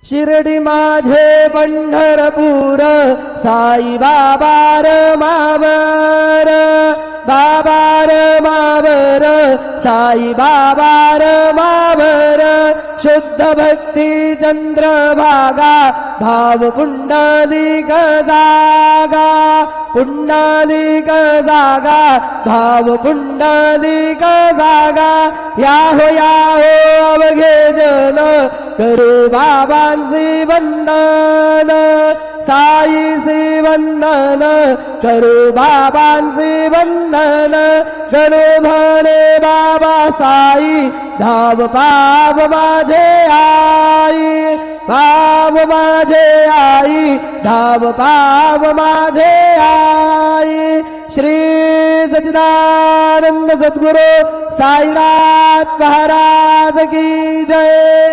शिर्डी माझे पंढरपूर साई बाबा रमावर बाबा रमावर साई बाबा रमावर शुद्ध भक्ती चंद्रभागा भाव पुंडलिक जागा पुंडलिक जागा भाव पुंडलिक जागा याहो अवघे जन करू बाबांसी वंदन साईसी वंदन करू बाबांसी वंदन गणू म्हणे बाबा साई धाव पाव माझे आई पाव माझे आई धाव पाव माझे आई श्री सच्चिदानंद सद्गुरु साईनाथ महाराज की जय।